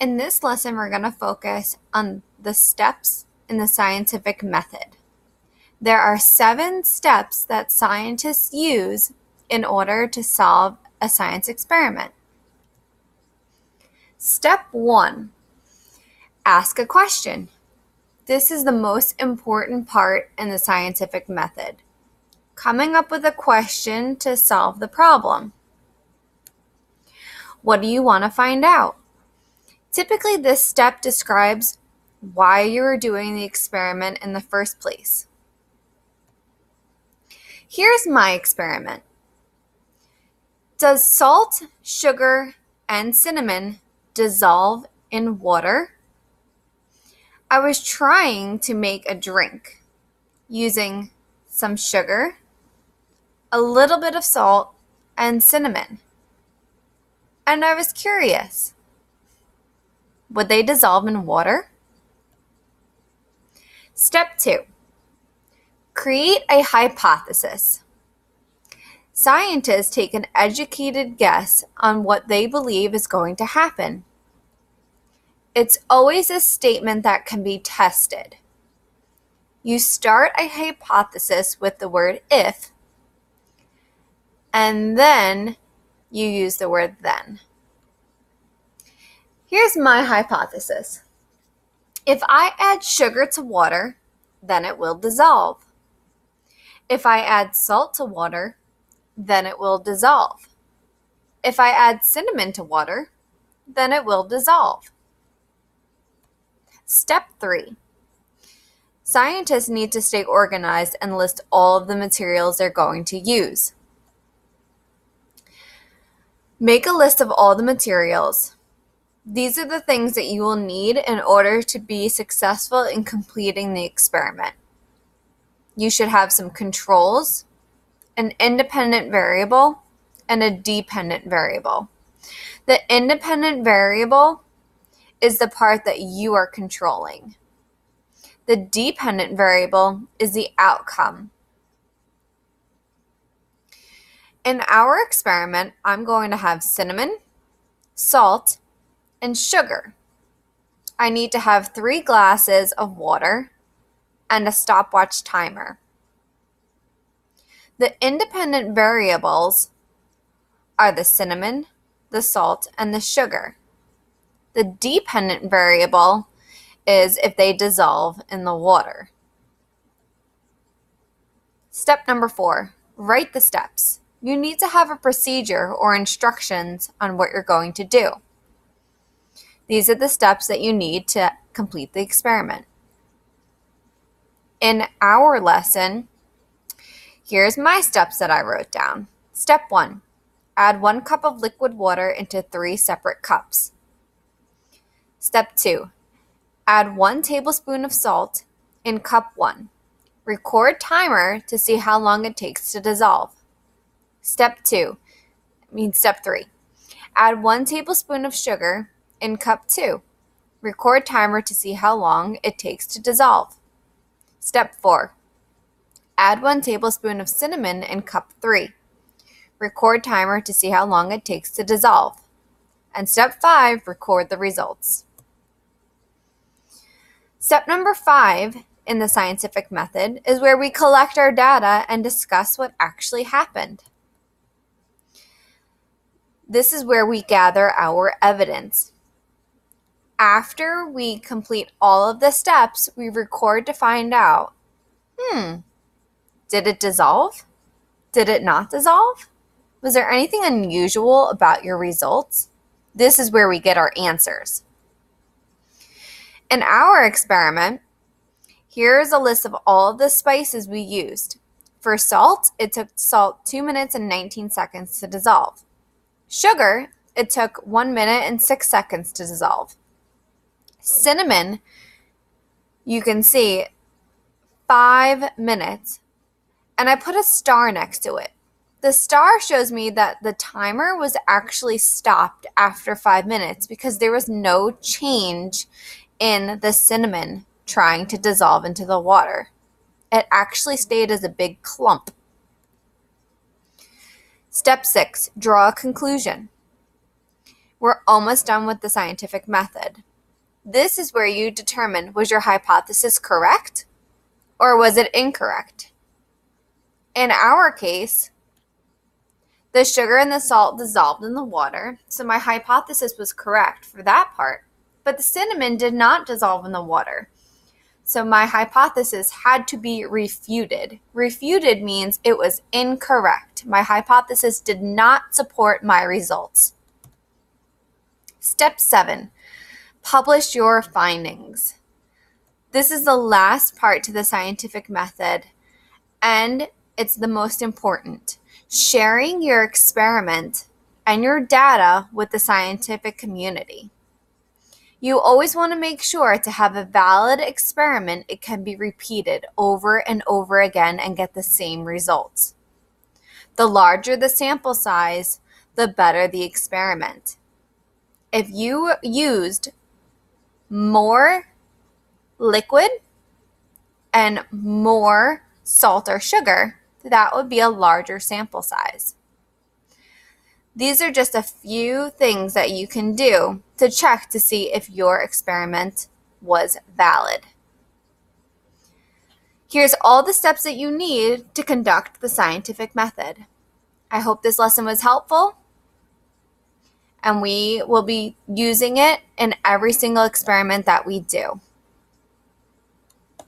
In this lesson, we're going to focus on the steps in the scientific method. There are 7 steps that scientists use in order to solve a science experiment. Step 1, ask a question. This is the most important part in the scientific method. Coming up with a question to solve the problem. What do you want to find out? Typically, this step describes why you are doing the experiment in the first place. Here's my experiment. Does salt, sugar, and cinnamon dissolve in water? I was trying to make a drink using some sugar, a little bit of salt, and cinnamon. And I was curious, would they dissolve in water? Step 2, create a hypothesis. Scientists take an educated guess on what they believe is going to happen. It's always a statement that can be tested. You start a hypothesis with the word if, and then you use the word then. Here's my hypothesis. If I add sugar to water, then it will dissolve. If I add salt to water, then it will dissolve. If I add cinnamon to water, then it will dissolve. Step 3. Scientists need to stay organized and list all of the materials they're going to use. Make a list of all the materials. These are the things that you will need in order to be successful in completing the experiment. You should have some controls, an independent variable, and a dependent variable. The independent variable is the part that you are controlling. The dependent variable is the outcome. In our experiment, I'm going to have cinnamon, salt, and sugar. I need to have 3 glasses of water and a stopwatch timer. The independent variables are the cinnamon, the salt, and the sugar. The dependent variable is if they dissolve in the water. Step number 4, write the steps. You need to have a procedure or instructions on what you're going to do. These are the steps that you need to complete the experiment. In our lesson, here's my steps that I wrote down. Step 1, add 1 cup of liquid water into 3 separate cups. Step 2, add 1 tablespoon of salt in cup 1. Record timer to see how long it takes to dissolve. Step 3, add 1 tablespoon of sugar in cup 2. Record timer to see how long it takes to dissolve. Step 4, add 1 tablespoon of cinnamon in cup 3. Record timer to see how long it takes to dissolve. And step 5, record the results. Step number 5 in the scientific method is where we collect our data and discuss what actually happened. This is where we gather our evidence. After we complete all of the steps, we record to find out, did it dissolve? Did it not dissolve? Was there anything unusual about your results? This is where we get our answers. In our experiment, here's a list of all of the spices we used. For salt, it took salt 2 minutes and 19 seconds to dissolve. Sugar, it took 1 minute and 6 seconds to dissolve. Cinnamon, you can see 5 minutes, and I put a star next to it. The star shows me that the timer was actually stopped after 5 minutes because there was no change in the cinnamon trying to dissolve into the water. It actually stayed as a big clump. Step 6, draw a conclusion. We're almost done with the scientific method. This is where you determine, was your hypothesis correct or was it incorrect? In our case, the sugar and the salt dissolved in the water, so my hypothesis was correct for that part, but the cinnamon did not dissolve in the water. So my hypothesis had to be refuted. Refuted means it was incorrect. My hypothesis did not support my results. Step 7, publish your findings. This is the last part to the scientific method, and it's the most important. Sharing your experiment and your data with the scientific community. You always want to make sure to have a valid experiment. It can be repeated over and over again and get the same results. The larger the sample size, the better the experiment. If you used more liquid and more salt or sugar, that would be a larger sample size. These are just a few things that you can do to check to see if your experiment was valid. Here's all the steps that you need to conduct the scientific method. I hope this lesson was helpful, and we will be using it in every single experiment that we do.